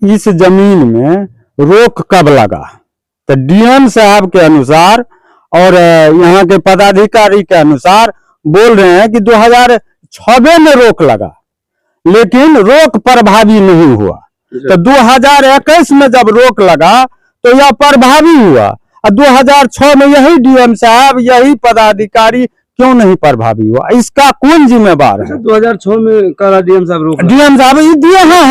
इस जमीन में रोक कब लगा? तो डीएम साहब के अनुसार और यहाँ के पदाधिकारी के अनुसार बोल रहे हैं कि 2006 में रोक लगा, लेकिन रोक प्रभावी नहीं हुआ। तो 2021 में जब रोक लगा तो यह प्रभावी हुआ, और 2006 में यही डीएम साहब, यही पदाधिकारी क्यों नहीं प्रभावी हुआ? इसका कौन जिम्मेवार है? 2006 में कहा डीएम साहब रोक, डीएम साहब दिए हैं,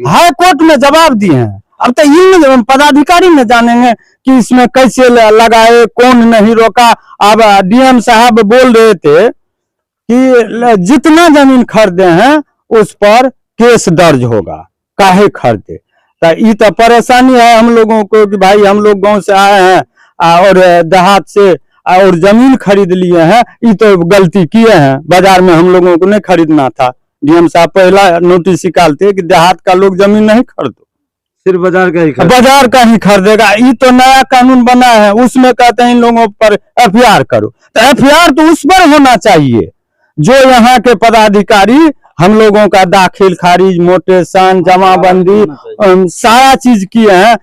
हाई कोर्ट में जवाब दिए हैं। अब तो इन पदाधिकारी में जानेंगे कि इसमें कैसे लगाए, कौन नहीं रोका। अब डीएम साहब बोल रहे थे कि जितना जमीन खरीदे हैं उस पर केस दर्ज होगा, काहे खरीदे। तो ये तो परेशानी है हम लोगों को कि भाई हम लोग गांव से आए हैं और देहात से और जमीन खरीद लिए हैं, ये तो गलती किए हैं। बाजार में हम लोगों को नहीं खरीदना था। डीएम साहब पहला नोटिस निकालते कि देहात का लोग जमीन नहीं खरीदो, सिर्फ बाजार का ही खरीदेगा। ये तो नया कानून बना है, उसमें कहते हैं इन लोगों पर एफआईआर करो। तो एफआईआर तो उस पर होना चाहिए जो यहाँ के पदाधिकारी हम लोगों का दाखिल खारिज, मोटेशन, जमाबंदी सारा चीज किए हैं,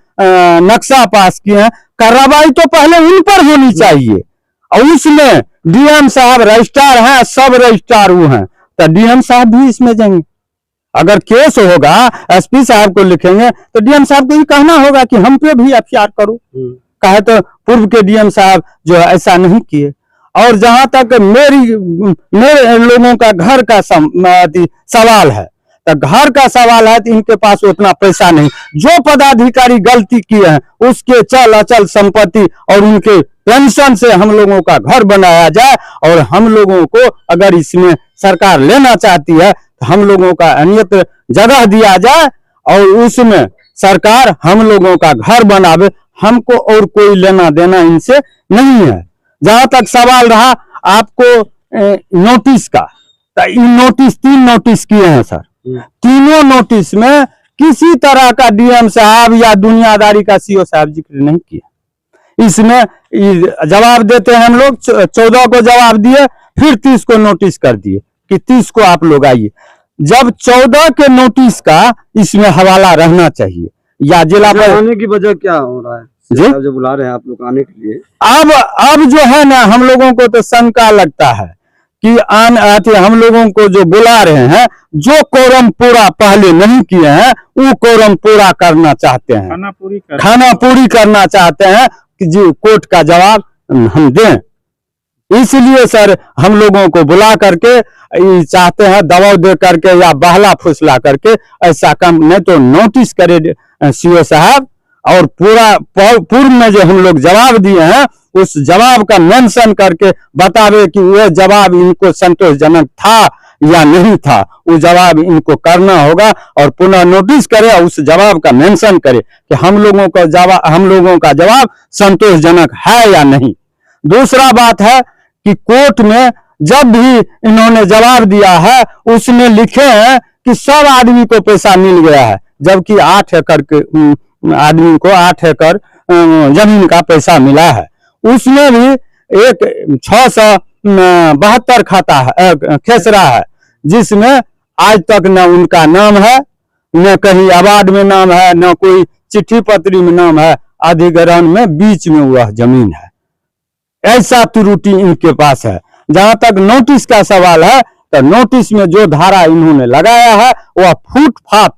नक्शा पास किए हैं। कार्रवाई तो पहले उन पर होनी चाहिए, और उसमें डीएम साहब रजिस्ट्रार हैं, सब रजिस्ट्रार वो हैं, तो डीएम साहब भी इसमें जाएंगे। अगर केस होगा एसपी साहब को लिखेंगे तो डीएम साहब को ये कहना होगा कि हम पे भी एफआईआर करो। कहे तो पूर्व के डीएम साहब जो है ऐसा नहीं किए। और जहां तक मेरे लोगों का घर का सवाल है, तो घर का सवाल है तो इनके पास उतना पैसा नहीं। जो पदाधिकारी गलती किए हैं उसके चल अचल संपत्ति और उनके पेंशन से हम लोगों का घर बनाया जाए, और हम लोगों को अगर इसमें सरकार लेना चाहती है तो हम लोगों का अन्यत्र जगह दिया जाए और उसमें सरकार हम लोगों का घर बनावे। हमको और कोई लेना देना इनसे नहीं है। जहां तक सवाल रहा आपको नोटिस का, तो इन नोटिस 3 नोटिस किए हैं सर। तीनों नोटिस में किसी तरह का डीएम साहब या दुनियादारी का सीओ साहब जिक्र नहीं किया। इसमें जवाब देते हैं हम लोग, 14 को जवाब दिए, फिर 30 को नोटिस कर दिए कि 30 को आप लोग आइए। जब 14 के नोटिस का इसमें हवाला रहना चाहिए, या जिला पर आने की वजह क्या हो रहा है जी? जो बुला रहे हैं आप लोग आने के लिए, अब जो है ना हम लोगों को तो शंका लगता है कि हम लोगों को जो बुला रहे हैं, जो कोरम पूरा पहले नहीं किए हैं वो कोरम पूरा करना चाहते हैं, खाना पूरी करना चाहते हैं कि जी कोर्ट का जवाब हम दें। इसलिए सर हम लोगों को बुला करके चाहते हैं दबाव दे करके या बहला फुसला करके ऐसा काम, नहीं तो नोटिस करे सीओ साहब, और पूर्व में जो हम लोग जवाब दिए हैं उस जवाब का मेंशन करके बतावे कि वह जवाब इनको संतोषजनक था या नहीं था। वो जवाब इनको करना होगा और पुनः नोटिस करे और उस जवाब का मेंशन करे कि हम लोगों का जवाब संतोषजनक है या नहीं। दूसरा बात है कि कोर्ट में जब भी इन्होंने जवाब दिया है उसमें लिखे हैं कि सब आदमी को पैसा मिल गया है, जबकि 8 एकड़ के आदमी को 8 एकड़ जमीन का पैसा मिला है। उसमें भी एक 672 खाता है, खेसरा है, जिसमें आज तक न उनका नाम है, न कहीं अवार्ड में नाम है, न कोई चिट्ठी पत्री में नाम है। अधिग्रहण में बीच में वह जमीन है। ऐसा त्रुटि इनके पास है। जहां तक नोटिस का सवाल है, तो नोटिस में जो धारा इन्होंने लगाया है वह फुटपाथ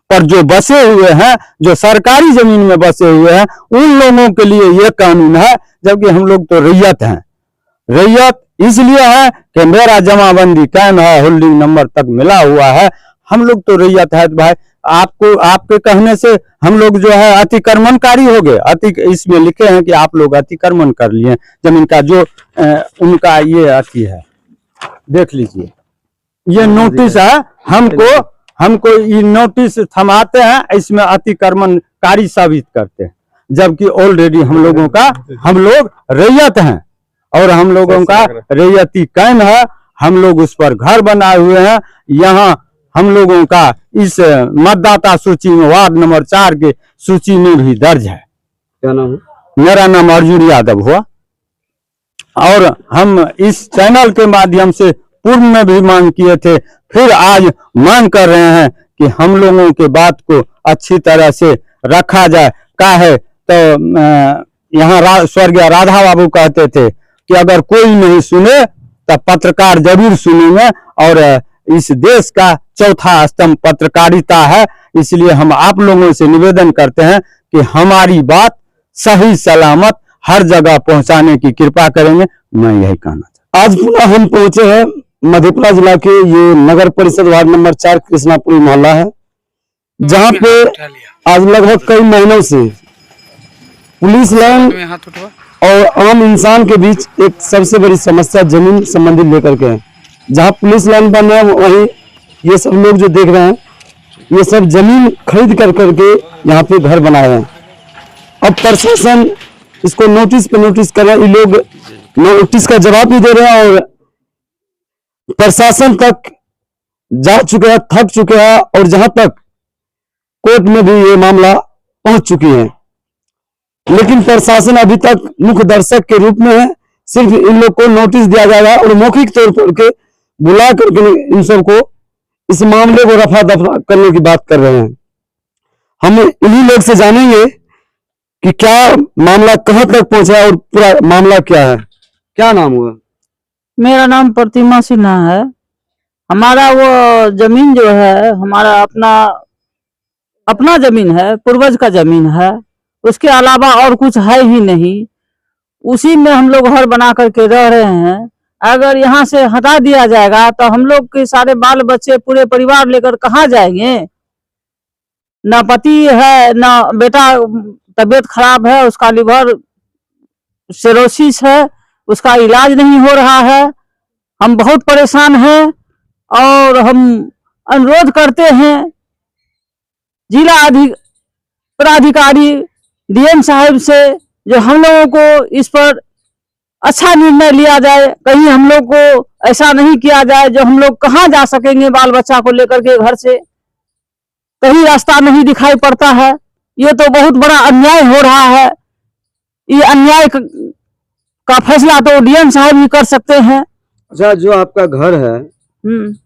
पर जो बसे हुए हैं, जो सरकारी जमीन में बसे हुए हैं, उन लोगों के लिए यह कानून है, जबकि हम लोग तो रैयत हैं। रैयत इसलिए है कि मेरा जमाबंदी कायम है, होल्डिंग नंबर तक मिला हुआ है, हम लोग तो रैयत है। तो भाई आपको आपके कहने से हम लोग जो है अतिक्रमणकारी हो गए। इसमें लिखे हैं कि आप लोग अतिक्रमण कर लिए जमीन का, जो उनका ये अति है, देख लीजिए ये नोटिस है। हमको ये नोटिस थमाते हैं, इसमें अतिक्रमणकारी साबित करते हैं, जबकि ऑलरेडी हम लोग रैयत हैं और हम लोगों का रैयती कायम है। हम लोग उस पर घर बनाए हुए हैं। यहाँ हम लोगों का इस मतदाता सूची में वार्ड नंबर 4 के सूची में भी दर्ज है। क्या नाम है? मेरा नाम अर्जुन यादव हुआ। और हम इस चैनल के माध्यम से पूर्व में भी मांग किए थे, फिर आज मांग कर रहे हैं कि हम लोगों के बात को अच्छी तरह से रखा जाए। का है तो यहाँ स्वर्गीय राधा बाबू कहते थे कि अगर कोई नहीं सुने तो पत्रकार जरूर सुनेंगे, और इस देश का चौथा स्तंभ पत्रकारिता है। इसलिए हम आप लोगों से निवेदन करते हैं कि हमारी बात सही सलामत हर जगह पहुंचाने की कृपा करेंगे। मैं यही कहना चाहता आज पुनः हम पहुंचे हैं मधेपुरा जिला के ये नगर परिषद वार्ड नंबर 4 कृष्णापुरी मोहल्ला है, जहां पे आज लगभग कई महीनों से पुलिस लाइन और आम इंसान के बीच एक सबसे बड़ी समस्या जमीन संबंधित लेकर के है। जहां पुलिस लाइन बन रहा है वहीं ये सब लोग जो देख रहे हैं ये सब जमीन खरीद कर करके यहाँ पे घर बनाए हैं। अब प्रशासन इसको नोटिस पे नोटिस कर रहा है, ये लोग नोटिस का जवाब भी दे रहे हैं और प्रशासन तक जा चुके हैं, थक चुके हैं, और जहां तक कोर्ट में भी ये मामला पहुंच चुकी है। लेकिन प्रशासन अभी तक मुख्य दर्शक के रूप में है। सिर्फ इन लोग को नोटिस दिया जाएगा और मौखिक तौर पर के बुला करके इन सबको इस मामले को रफा दफा करने की बात कर रहे हैं। हम इन्हीं लोग से जानेंगे कि क्या मामला कहां तक पहुंचा है और पूरा मामला क्या है। क्या नाम हुआ? मेरा नाम प्रतिमा सिन्हा है। हमारा वो जमीन जो है हमारा अपना जमीन है, पूर्वज का जमीन है, उसके अलावा और कुछ है ही नहीं। उसी में हम लोग घर बना करके रह रहे हैं। अगर यहाँ से हटा दिया जाएगा तो हम लोग के सारे बाल बच्चे पूरे परिवार लेकर कहाँ जाएंगे? ना पति है, ना बेटा तबीयत खराब है, उसका लिवर सिरोसिस है, उसका इलाज नहीं हो रहा है। हम बहुत परेशान हैं और हम अनुरोध करते हैं जिला पदाधिकारी डीएम साहब से जो हम लोगों को इस पर अच्छा निर्णय लिया जाए। कहीं हम लोग को ऐसा नहीं किया जाए जो हम लोग कहाँ जा सकेंगे बाल बच्चा को लेकर के घर से, कहीं रास्ता नहीं दिखाई पड़ता है। ये तो बहुत बड़ा अन्याय हो रहा है। ये अन्याय का फैसला तो डीएम साहब ही कर सकते हैं। अच्छा, जो आपका घर है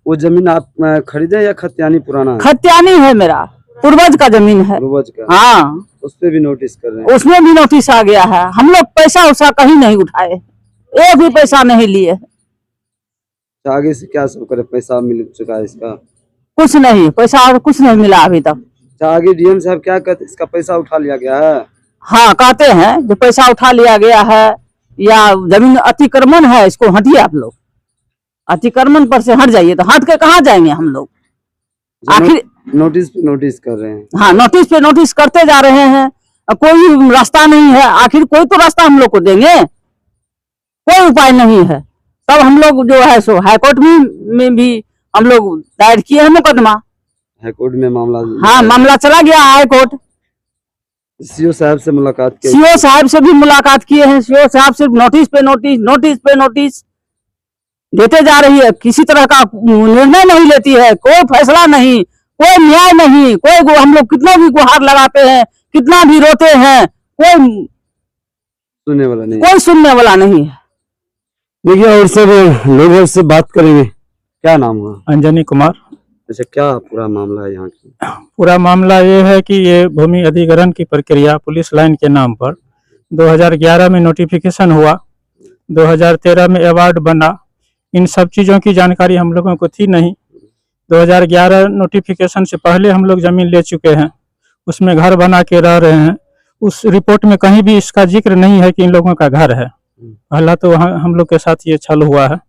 वो जमीन आप खरीदे या खतियानी पुराना है? खतियानी है, मेरा पूर्वज का जमीन है। पूर्वज का? हाँ, उस पे भी नोटिस कर रहे हैं? उसमें भी नोटिस आ गया है। हम लोग पैसा उसा कहीं नहीं उठाए, एक भी पैसा नहीं लिए। तो आगे से क्या सब करे? पैसा मिल चुका है इसका? कुछ नहीं, पैसा और कुछ नहीं मिला अभी तक। अच्छा, आगे डीएम साहब क्या कहते, इसका पैसा उठा लिया गया है? हाँ, कहते हैं जो पैसा उठा लिया गया है या जमीन अतिक्रमण है, इसको हटिए आप लोग, अतिक्रमण पर से हट जाइए। तो हट के कहाँ जाएंगे हम लोग? आखिर नोटिस पे नोटिस कर रहे हैं। हाँ, नोटिस पे नोटिस करते जा रहे हैं, कोई रास्ता नहीं है। आखिर कोई तो रास्ता हम लोग को देंगे, कोई उपाय नहीं है। तब हम लोग जो है सो हाईकोर्ट में भी हम लोग दायर किए हैं मुकदमा। हाईकोर्ट में मामला? हाँ, मामला चला गया हाईकोर्ट। सीओ साहब से मुलाकात की? सीओ साहब से भी मुलाकात किए हैं। सीओ साहब सिर्फ नोटिस पे नोटिस, नोटिस पे नोटिस देते जा रही है, किसी तरह का निर्णय नहीं लेती है, कोई फैसला नहीं, कोई न्याय नहीं। कोई हम लोग कितना भी गुहार लगाते हैं, कितना भी रोते हैं, कोई सुनने वाला नहीं, कोई सुनने वाला नहीं है। देखिए, और सब लोगों से बात करेंगे। क्या नाम हुआ? अंजनी कुमार। अच्छा, क्या पूरा मामला है यहाँ की? पूरा मामला ये है कि ये भूमि अधिग्रहण की प्रक्रिया पुलिस लाइन के नाम पर 2011 में नोटिफिकेशन हुआ, 2013 में अवार्ड बना। इन सब चीज़ों की जानकारी हम लोगों को थी नहीं। 2011 नोटिफिकेशन से पहले हम लोग ज़मीन ले चुके हैं, उसमें घर बना के रह रहे हैं। उस रिपोर्ट में कहीं भी इसका जिक्र नहीं है कि इन लोगों का घर है। पहला तो हम लोग के साथ ये छल हुआ है।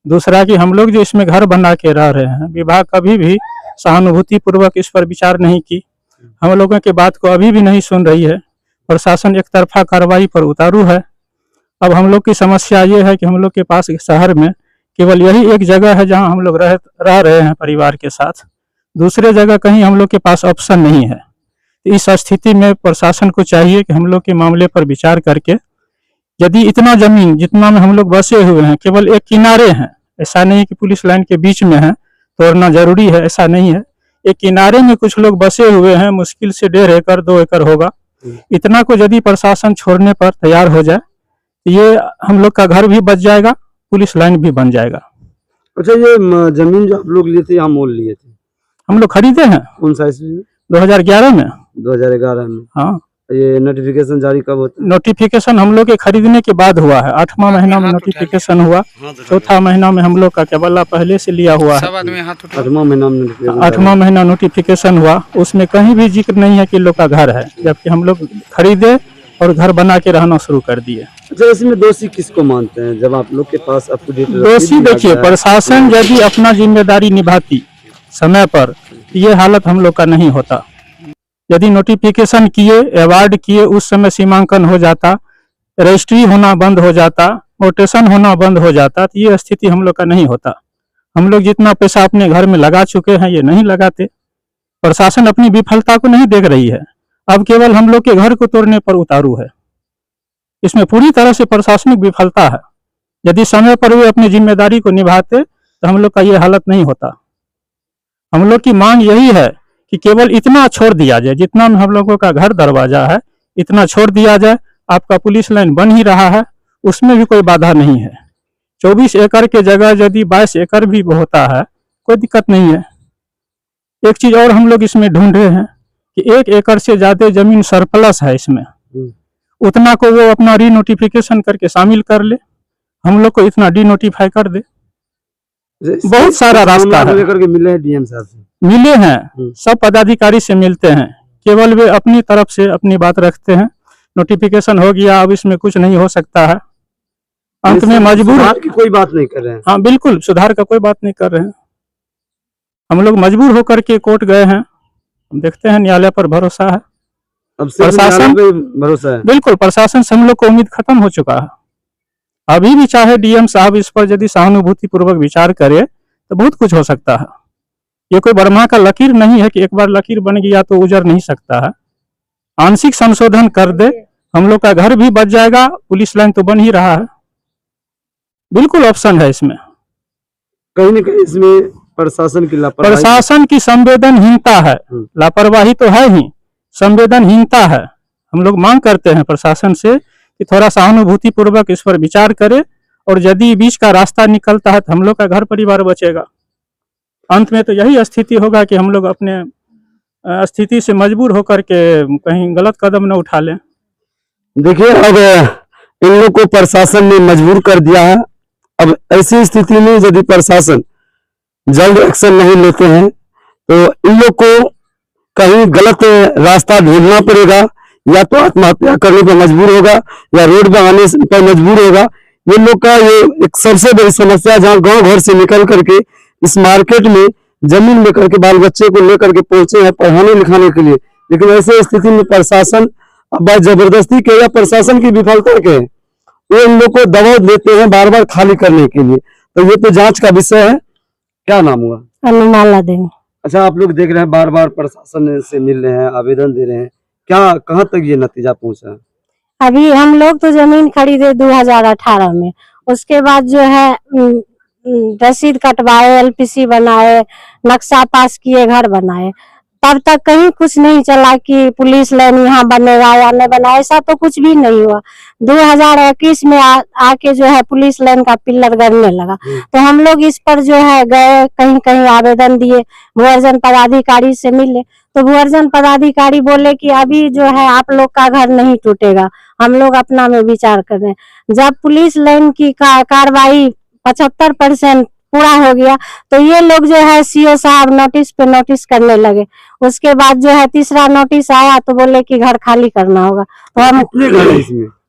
दूसरा कि हम लोग जो इसमें घर बना के रह रहे हैं, विभाग कभी भी सहानुभूति पूर्वक इस पर विचार नहीं की। हम लोगों के बात को अभी भी नहीं सुन रही है। प्रशासन एक तरफा कार्रवाई पर उतारू है। अब हम लोग की समस्या ये है कि हम लोग के पास शहर में केवल यही एक जगह है जहां हम लोग रह रहे हैं परिवार के साथ। दूसरे जगह कहीं हम लोग के पास ऑप्शन नहीं है। इस स्थिति में प्रशासन को चाहिए कि हम लोग के मामले पर विचार करके, यदि इतना जमीन जितना में हम लोग बसे हुए हैं केवल एक किनारे हैं, ऐसा नहीं कि पुलिस लाइन के बीच में है तोड़ना जरूरी है, ऐसा नहीं है। एक किनारे में कुछ लोग बसे हुए हैं, मुश्किल से 1.5 एकड़ 2 एकड़ होगा। इतना को यदि प्रशासन छोड़ने पर तैयार हो जाए, ये हम लोग का घर भी बच जाएगा, पुलिस लाइन भी बन जाएगा। अच्छा, ये जमीन जो आप लोग लिए थे, यहाँ मोल लिए थे? हम लोग खरीदे हैं कौन सा इसमें? 2011 में। 2011 में। हाँ, ये नोटिफिकेशन जारी कब होता है? नोटिफिकेशन हम लोग के खरीदने के बाद हुआ है। 8वां महीना में नोटिफिकेशन हुआ, चौथा महीना में हम लोग का केवला पहले से लिया हुआ है। 8वां महीना में notification 8वां महीना नोटिफिकेशन हुआ, उसमें कहीं भी जिक्र नहीं है कि लोग का घर है, जबकि हम लोग खरीदे और घर बना के रहना शुरू कर दिए। अच्छा, इसमें दोषी किसको मानते हैं? जब आप लोग के पास अप टू डेट दोषी देखिए, प्रशासन यदि अपना जिम्मेदारी निभाती समय पर, ये हालत हम लोग का नहीं होता। यदि नोटिफिकेशन किए, अवार्ड किए, उस समय सीमांकन हो जाता, रजिस्ट्री होना बंद हो जाता, मोटेशन होना बंद हो जाता, तो ये स्थिति हम लोग का नहीं होता। हम लोग जितना पैसा अपने घर में लगा चुके हैं, ये नहीं लगाते। प्रशासन अपनी विफलता को नहीं देख रही है, अब केवल हम लोग के घर को तोड़ने पर उतारू है। इसमें पूरी तरह से प्रशासनिक विफलता है। यदि समय पर वे अपनी जिम्मेदारी को निभाते तो हम लोग का ये हालत नहीं होता। हम लोग की मांग यही है कि केवल इतना छोड़ दिया जाए, जितना में हम लोगों का घर दरवाजा है इतना छोड़ दिया जाए। आपका पुलिस लाइन बन ही रहा है, उसमें भी कोई बाधा नहीं है। 24 एकड़ के जगह यदि 22 एकड़ भी होता है, कोई दिक्कत नहीं है। एक चीज और हम लोग इसमें ढूंढ रहे हैं कि 1 एकड़ से ज्यादा जमीन सरप्लस है इसमें, उतना को वो अपना रीनोटिफिकेशन करके शामिल कर ले, हम लोग को इतना डिनोटिफाई कर दे। बहुत सारा रास्ता है। लेकर के मिले हैं डीएम साहब से? मिले हैं, सब पदाधिकारी से मिलते हैं, केवल वे अपनी तरफ से अपनी बात रखते हैं। नोटिफिकेशन हो गया, अब इसमें कुछ नहीं हो सकता है। अंत में मजबूर, सुधार की कोई बात नहीं कर रहे हैं। हाँ बिल्कुल, सुधार का कोई बात नहीं कर रहे हैं। हम लोग मजबूर होकर के कोर्ट गए हैं, देखते हैं, न्यायालय पर भरोसा है। अब सिर्फ प्रशासन न्यायालय पे भरोसा है? बिल्कुल, प्रशासन से हम लोग को उम्मीद खत्म हो चुका है। अभी भी चाहे डीएम साहब इस पर यदि सहानुभूति पूर्वक विचार करे तो बहुत कुछ हो सकता है। ये कोई बर्मा का लकीर नहीं है कि एक बार लकीर बन गया तो उजड़ नहीं सकता है। आंशिक संशोधन कर दे, हम लोग का घर भी बच जाएगा, पुलिस लाइन तो बन ही रहा है। बिल्कुल ऑप्शन है इसमें। कहीं न कहीं इसमें प्रशासन की लापरवाही, प्रशासन की संवेदनहीनता है, लापरवाही तो है ही, संवेदनहीनता है। हम लोग मांग करते हैं प्रशासन से कि थोड़ा सहानुभूति पूर्वक इस पर विचार करे, और यदि बीच का रास्ता निकलता है तो हम लोग का घर परिवार बचेगा। अंत में तो यही स्थिति होगा कि हम लोग अपने स्थिति से मजबूर होकर के कहीं गलत कदम न उठा लें। देखिए, अब इन लोग को प्रशासन ने मजबूर कर दिया है। अब ऐसी स्थिति में यदि प्रशासन जल्द एक्शन नहीं लेते हैं तो इन लोग को कहीं गलत रास्ता ढूंढना पड़ेगा, या तो आत्महत्या करने पर मजबूर होगा या रोड बनाने पर मजबूर होगा। ये लोग का ये एक सबसे बड़ी समस्या, जहाँ गांव घर से निकल करके इस मार्केट में जमीन लेकर के बाल बच्चे को लेकर के पहुंचे हैं पढ़ाने लिखाने के लिए, लेकिन ऐसे स्थिति में प्रशासन अब जबरदस्ती के या प्रशासन की विफलता के वो इन लोग को दबाव देते हैं बार बार खाली करने के लिए। तो ये तो जांच का विषय है। क्या नाम हुआ? अनुमाला देवी। अच्छा, आप लोग देख रहे हैं बार बार प्रशासन से मिल रहे हैं, आवेदन दे रहे हैं, क्या कहाँ तक ये नतीजा पहुंचा? अभी हम लोग तो जमीन खरीदे 2018 में, उसके बाद जो है रसीद कटवाए, एलपीसी बनाए, नक्शा पास किए, घर बनाए, तब तक कहीं कुछ नहीं चला कि पुलिस लाइन यहाँ बनेगा या नहीं बना, ऐसा तो कुछ भी नहीं हुआ। 2021 में आके जो है पुलिस लाइन का पिलर गड़ने लगा। तो हम लोग इस पर जो है गए, कहीं कहीं आवेदन दिए, भूअर्जन पदाधिकारी से मिले, तो भूअर्जन पदाधिकारी बोले कि अभी जो है आप लोग का घर नहीं टूटेगा, हम लोग अपना में विचार कर रहे हैं। जब पुलिस लाइन की कार्रवाई 75% पूरा हो गया तो ये लोग जो है सीओ साहब नोटिस पे नोटिस करने लगे। उसके बाद जो है तीसरा नोटिस आया तो बोले कि घर खाली करना होगा। तो हम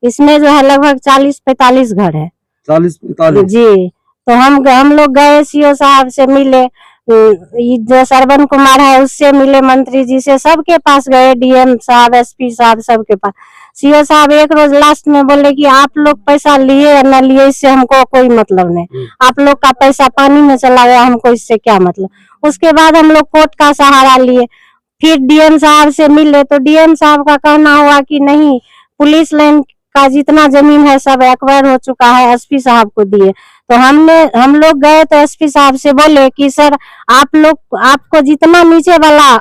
इसमें जो है लगभग 40-45 घर है। 40-45 जी। तो हम लोग गए, सीओ साहब से मिले, जो श्रवण कुमार है उससे मिले, मंत्री जी से, सबके पास गए, डीएम साहब, एसपी साहब, सबके पास। सीओ साहब एक रोज लास्ट में बोले कि आप लोग पैसा लिए या न लिए इससे हमको कोई मतलब नहीं, आप लोग का पैसा पानी में चला गया, हमको इससे क्या मतलब। उसके बाद हम लोग कोर्ट का सहारा लिए, फिर डीएम साहब से मिले, तो डीएम साहब का कहना हुआ कि नहीं, पुलिस लाइन का जितना जमीन है सब एक्वायर हो चुका है, एसपी साहब को दिए। तो हम लोग गए तो एसपी साहब से बोले कि सर आपको जितना नीचे वाला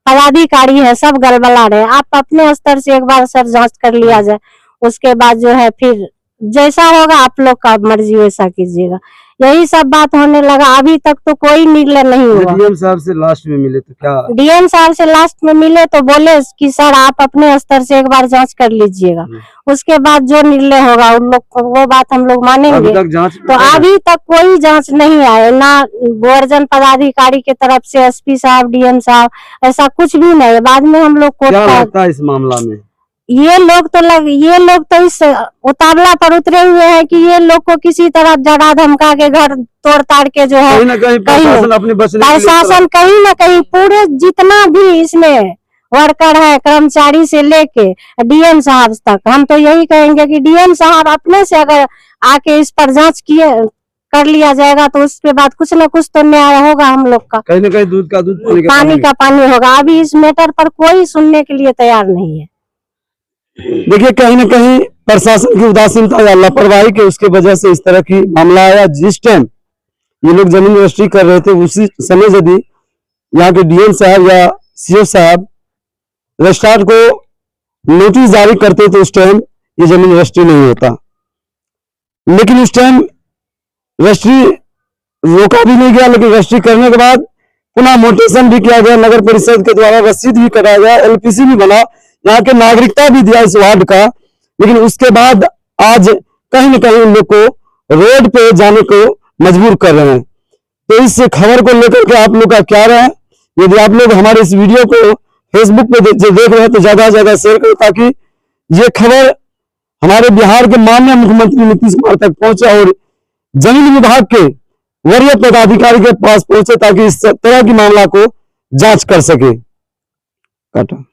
पदाधिकारी है सब गड़बड़ा रहे, आप अपने स्तर से एक बार सर जांच कर लिया जाए, उसके बाद जो है फिर जैसा होगा आप लोग का मर्जी वैसा कीजिएगा। यही सब बात होने लगा। अभी तक तो कोई निर्णय नहीं हुआ। डीएम साहब से लास्ट में मिले तो क्या? डीएम साहब से लास्ट में मिले तो बोले कि सर आप अपने स्तर से एक बार जांच कर लीजिएगा, उसके बाद जो निर्णय होगा उन लोग वो बात हम लोग मानेंगे। अभी तक जांच तो अभी तक कोई जांच नहीं आए, ना गोवर्धन पदाधिकारी के तरफ से, एसपी साहब, डीएम साहब, ऐसा कुछ भी नहीं। बाद में हम लोग क्या कोर्ट लगता है इस मामला में? ये लोग तो इस उतावला पर उतरे हुए हैं कि ये लोग को किसी तरह डरा धमका के घर तोड़ ताड़ के जो है कहीं ना कहीं प्रशासन अपने बचने के लिए प्रशासन कहीं ना कहीं पूरे जितना भी इसमें वर्कर है, कर्मचारी से लेके डीएम साहब तक, हम तो यही कहेंगे कि डीएम साहब अपने से अगर आके इस पर जांच किए कर लिया जाएगा तो उसके बाद कुछ न कुछ तो न्याय होगा हम लोग का। कहीं ना कहीं दूध का दूध, पानी का पानी होगा। अभी इस मैटर पर कोई सुनने के लिए तैयार नहीं है। देखिए, कहीं ना कहीं प्रशासन की उदासीनता या लापरवाही के उसके वजह से इस तरह की मामला आया। जिस टाइम ये लोग जमीन रजिस्ट्री कर रहे थे उसी समय यदि यहाँ के डीएम साहब या सीओ साहब रजिस्ट्रार को नोटिस जारी करते तो उस टाइम ये जमीन रजिस्ट्री नहीं होता। लेकिन उस टाइम रजिस्ट्री रोका भी नहीं गया, लेकिन रजिस्ट्री करने के बाद पुनः मोटेशन भी किया गया, नगर परिषद के द्वारा रसीद भी कराया गया, एलपीसी भी बना, यहाँ के नागरिकता भी दिया इस वार्ड का। लेकिन उसके बाद आज कहीं न कहीं उन लोग को रोड पे जाने को मजबूर कर रहे हैं। तो इस खबर को लेकर के आप लोग का क्या राय है? यदि आप लोग हमारे इस वीडियो को फेसबुक पे देख रहे हैं तो ज्यादा से ज्यादा शेयर करें, ताकि ये खबर हमारे बिहार के माननीय मुख्यमंत्री नीतीश कुमार तक पहुंचे और जमीन विभाग के वरीय पदाधिकारी के पास पहुंचे, ताकि इस तरह की मामला को जांच कर सके। काटा।